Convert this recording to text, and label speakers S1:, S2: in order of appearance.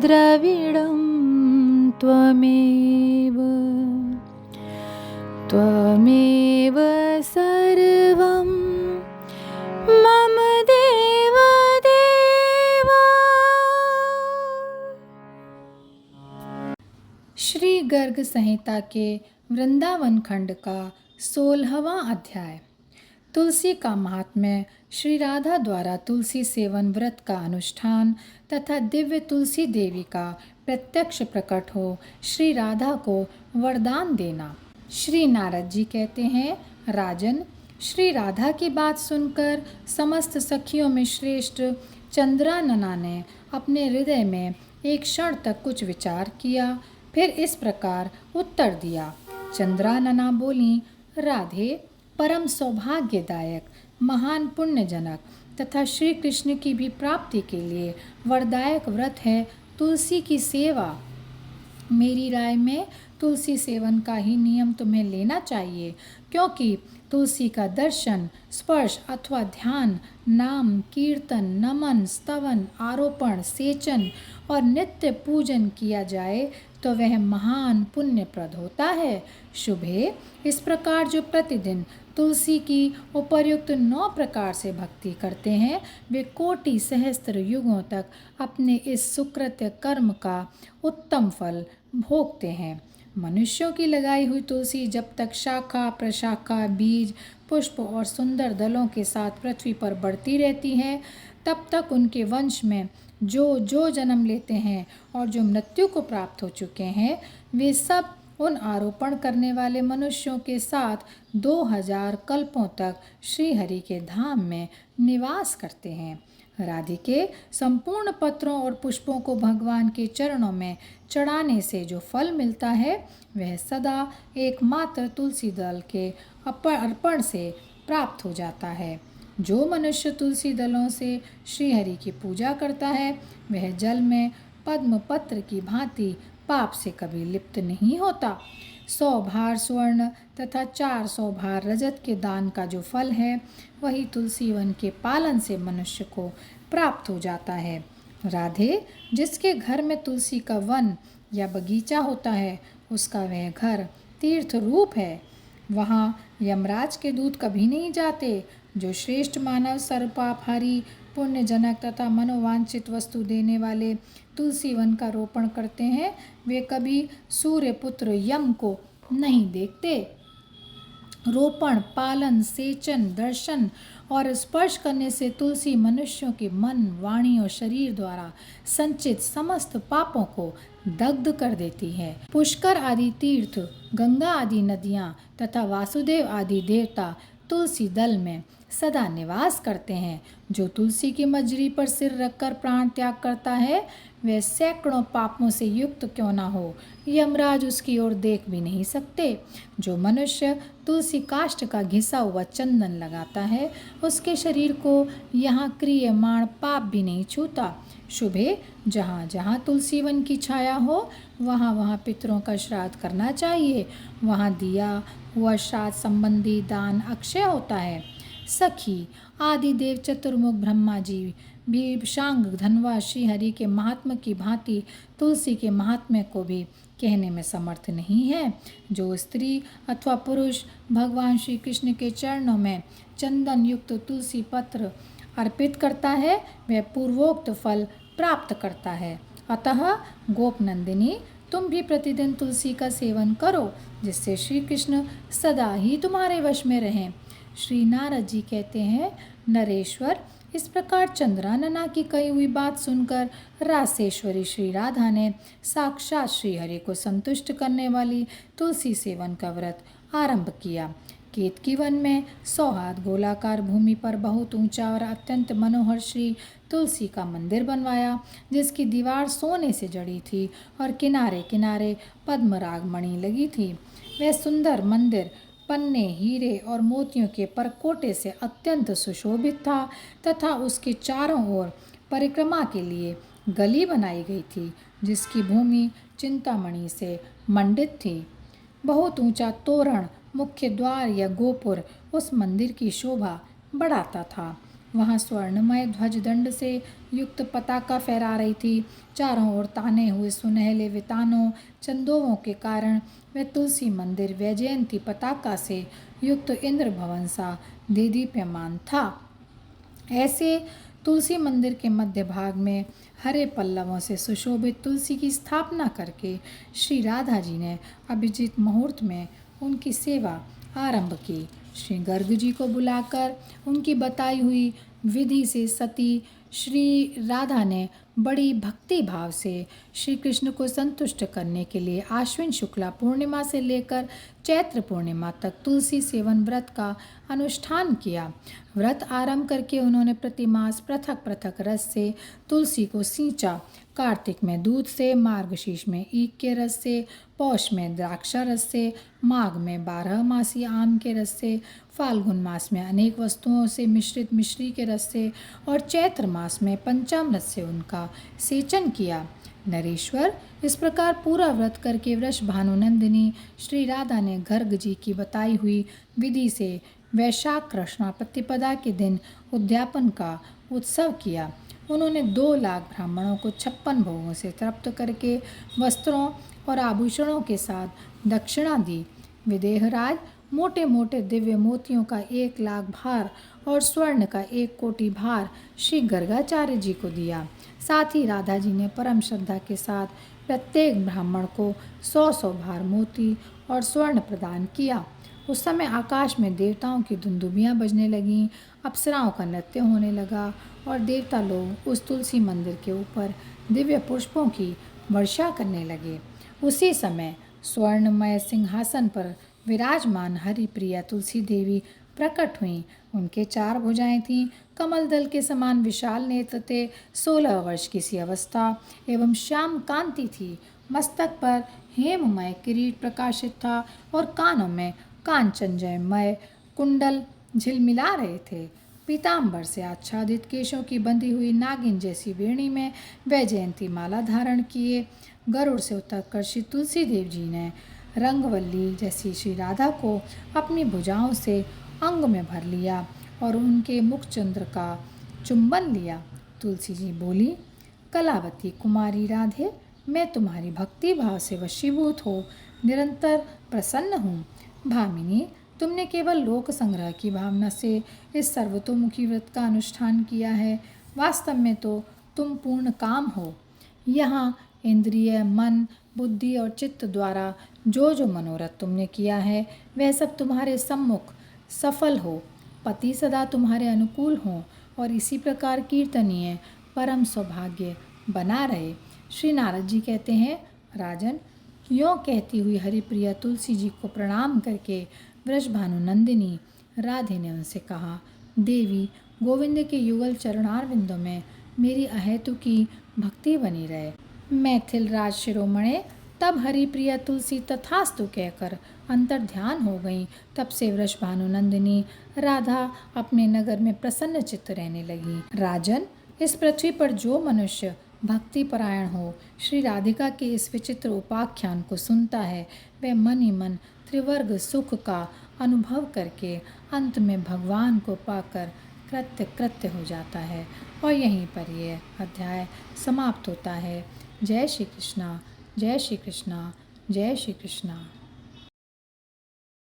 S1: द्रविडं त्वमेव त्वमेव सर्वं मम देव देवा। श्री गर्ग संहिता के वृंदावन खंड का 16वां अध्याय। तुलसी का महात्म्य। श्री राधा द्वारा तुलसी सेवन व्रत का अनुष्ठान तथा दिव्य तुलसी देवी का प्रत्यक्ष प्रकट हो श्री राधा को वरदान देना। श्री नारद जी कहते हैं, राजन, श्री राधा की बात सुनकर समस्त सखियों में श्रेष्ठ चंद्रानना ने अपने हृदय में एक क्षण तक कुछ विचार किया, फिर इस प्रकार उत्तर दिया। चंद्रानना बोली, राधे, परम सौभाग्यदायक, महान पुण्यजनक तथा श्री कृष्ण की भी प्राप्ति के लिए वरदायक व्रत है तुलसी की सेवा। मेरी राय में तुलसी सेवन का ही नियम तुम्हें लेना चाहिए, क्योंकि तुलसी का दर्शन, स्पर्श अथवा ध्यान, नाम, कीर्तन, नमन, स्तवन, आरोपण, सेचन और नित्य पूजन किया जाए तो वह महान पुण्यप्रद होता है। शुभे, इस प्रकार जो प्रतिदिन तुलसी की उपर्युक्त 9 प्रकार से भक्ति करते हैं, वे कोटि सहस्त्र युगों तक अपने इस सुकृत्य कर्म का उत्तम फल भोगते हैं। मनुष्यों की लगाई हुई तुलसी जब तक शाखा, प्रशाखा, बीज, पुष्प और सुंदर दलों के साथ पृथ्वी पर बढ़ती रहती है, तब तक उनके वंश में जो जन्म लेते हैं और जो मृत्यु को प्राप्त हो चुके हैं, वे सब उन आरोपण करने वाले मनुष्यों के साथ 2000 कल्पों तक श्रीहरि के धाम में निवास करते हैं। राधिके, संपूर्ण पत्रों और पुष्पों को भगवान के चरणों में चढ़ाने से जो फल मिलता है, वह सदा एकमात्र तुलसी दल के अर्पण से प्राप्त हो जाता है। जो मनुष्य तुलसी दलों से श्रीहरि की पूजा करता है, वह जल में पद्म पत्र की भांति पाप से कभी लिप्त नहीं होता। 100 भार स्वर्ण तथा 400 भार रजत के दान का जो फल है, वही तुलसी वन के पालन से मनुष्य को प्राप्त हो जाता है। राधे, जिसके घर में तुलसी का वन या बगीचा होता है, उसका वह घर तीर्थ रूप है। वहाँ यमराज के दूत कभी नहीं जाते। जो श्रेष्ठ मानव सर्वपापहारी, पुण्यजनक तथा मनोवांछित वस्तु देने वाले तुलसी वन का रोपण करते हैं, वे कभी सूर्य पुत्र यम को नहीं देखते। रोपण, पालन, सेचन, दर्शन और स्पर्श करने से तुलसी मनुष्यों के मन, वाणी और शरीर द्वारा संचित समस्त पापों को दग्ध कर देती है। पुष्कर आदि तीर्थ, गंगा आदि नदियाँ तथा वासुदेव आदि देवता तुलसी दल में सदा निवास करते हैं। जो तुलसी की मजरी पर सिर रखकर प्राण त्याग करता है, वह सैकड़ों पापों से युक्त क्यों ना हो, यमराज उसकी ओर देख भी नहीं सकते। जो मनुष्य तुलसी काष्ठ का घिसा हुआ चंदन लगाता है, उसके शरीर को यहाँ क्रियमाण पाप भी नहीं छूता। शुभे, जहाँ जहाँ तुलसी वन की छाया हो, वहाँ वहाँ पितरों का श्राद्ध करना चाहिए। वहाँ दिया हुआ श्राद्ध संबंधी दान अक्षय होता है। सखी, आदिदेव चतुर्मुख ब्रह्मा जी भी शांग धनवा श्रीहरि के महात्म्य की भांति तुलसी के महात्म्य को भी कहने में समर्थ नहीं है। जो स्त्री अथवा पुरुष भगवान श्री कृष्ण के चरणों में चंदन युक्त तुलसी पत्र अर्पित करता है, वह पूर्वोक्त फल प्राप्त करता है। अतः गोपनंदिनी, तुम भी प्रतिदिन तुलसी का सेवन करो, जिससे श्री कृष्ण सदा ही तुम्हारे वश में रहें। श्री नारद जी कहते हैं, नरेश्वर, इस प्रकार चंद्रानना की कही हुई बात सुनकर रासेश्वरी श्री राधा ने साक्षात श्रीहरि को संतुष्ट करने वाली तुलसी सेवन का व्रत आरंभ किया। केतकी वन में 100 हाथ गोलाकार भूमि पर बहुत ऊंचा और अत्यंत मनोहर श्री तुलसी का मंदिर बनवाया, जिसकी दीवार सोने से जड़ी थी और किनारे किनारे पद्मराग मणि लगी थी। वह सुंदर मंदिर पन्ने, हीरे और मोतियों के परकोटे से अत्यंत सुशोभित था तथा उसके चारों ओर परिक्रमा के लिए गली बनाई गई थी, जिसकी भूमि चिंतामणि से मंडित थी। बहुत ऊंचा तोरण, मुख्य द्वार या गोपुर उस मंदिर की शोभा बढ़ाता था। वहाँ स्वर्णमय ध्वज दंड से युक्त पताका फहरा रही थी। चारों ओर ताने हुए सुनहले वितानों चंदोवों के कारण वह तुलसी मंदिर वैजयंती पताका से युक्त इंद्र भवन सा देदीप्यमान था। ऐसे तुलसी मंदिर के मध्य भाग में हरे पल्लवों से सुशोभित तुलसी की स्थापना करके श्री राधा जी ने अभिजीत मुहूर्त में उनकी सेवा आरंभ की। श्री गर्ग जी को बुलाकर उनकी बताई हुई विधि से सती श्री राधा ने बड़ी भक्ति भाव से श्री कृष्ण को संतुष्ट करने के लिए आश्विन शुक्ला पूर्णिमा से लेकर चैत्र पूर्णिमा तक तुलसी सेवन व्रत का अनुष्ठान किया। व्रत आरंभ करके उन्होंने प्रतिमास पृथक पृथक रस से तुलसी को सींचा। कार्तिक में दूध से, मार्गशीर्ष में ईख के रस से, पौष में द्राक्षा रस से, माघ में 12 मासी आम के रस से, फाल्गुन मास में अनेक वस्तुओं से मिश्रित मिश्री के रस से और चैत्र मास में पंचामृत से उनका सेचन किया। नरेश्वर इस प्रकार पूरा व्रत करके वृष भानुनंदिनी श्री राधा ने गर्ग जी की बताई हुई विधि से वैशाख कृष्णा प्रतिपदा के दिन उद्यापन का उत्सव किया। उन्होंने 2 लाख ब्राह्मणों को 56 भोगों से तृप्त करके वस्त्रों और आभूषणों के साथ दक्षिणा दी। विदेहराज मोटे मोटे दिव्य मोतियों का 1 लाख भार और स्वर्ण का 1 कोटि भार श्री गर्गाचार्य जी को दिया। साथ ही राधा जी ने परम श्रद्धा के साथ प्रत्येक ब्राह्मण को 100 भार मोती और स्वर्ण प्रदान किया। उस समय आकाश में देवताओं की धुंदुबियाँ बजने लगीं, अप्सराओं का नृत्य होने लगा और देवता लोग उस तुलसी मंदिर के ऊपर दिव्य पुष्पों की वर्षा करने लगे। उसी समय स्वर्णमय सिंहासन पर विराजमान हरिप्रिया तुलसी देवी प्रकट हुईं। उनके 4 भुजाएं थीं, कमल दल के समान विशाल नेत्र थे, 16 वर्ष की सी अवस्था एवं श्याम कांति थी। मस्तक पर हेममय किरीट प्रकाशित था और कानों में कांचनजयमय कुंडल झिलमिला रहे थे। पीताम्बर से आच्छादित केशों की बंधी हुई नागिन जैसी वेणी में वैजयंती माला धारण किए गरुड़ से उतरकर श्री तुलसी देव जी ने रंगवल्ली जैसी श्री राधा को अपनी भुजाओं से अंग में भर लिया और उनके मुखचंद्र का चुंबन लिया। तुलसी जी बोली, कलावती कुमारी राधे, मैं तुम्हारी भक्ति भाव से वशीभूत हो निरंतर प्रसन्न हूँ। भामिनी, तुमने केवल लोक संग्रह की भावना से इस सर्वतोमुखी व्रत का अनुष्ठान किया है। वास्तव में तो तुम पूर्ण काम हो। यहाँ इंद्रिय, मन, बुद्धि और चित्त द्वारा जो जो मनोरथ तुमने किया है वह सब तुम्हारे सम्मुख सफल हो। पति सदा तुम्हारे अनुकूल हों और इसी प्रकार कीर्तनीय परम सौभाग्य बना रहे। श्री नारद जी कहते हैं, राजन, यों कहती हुई हरिप्रिया तुलसी जी को प्रणाम करके वृषभानुनंदिनी राधे ने उनसे कहा, देवी, गोविंद के युगल चरणारविंदों में मेरी अहेतु की भक्ति बनी रहे। मैथिल राज शिरोमणे तब हरिप्रिया तुलसी तथास्तु कहकर अंतर ध्यान हो गई। तब से वृषभानुनंदिनी राधा अपने नगर में प्रसन्न चित्त रहने लगी। राजन, इस पृथ्वी पर जो मनुष्य भक्ति परायण हो श्री राधिका के इस विचित्र उपाख्यान को सुनता है वह मन ही मन त्रिवर्ग सुख का अनुभव करके अंत में भगवान को पाकर कृत्य कृत्य हो जाता है। और यहीं पर यह अध्याय समाप्त होता है। जय श्री कृष्णा, जय श्री कृष्णा, जय श्री कृष्णा।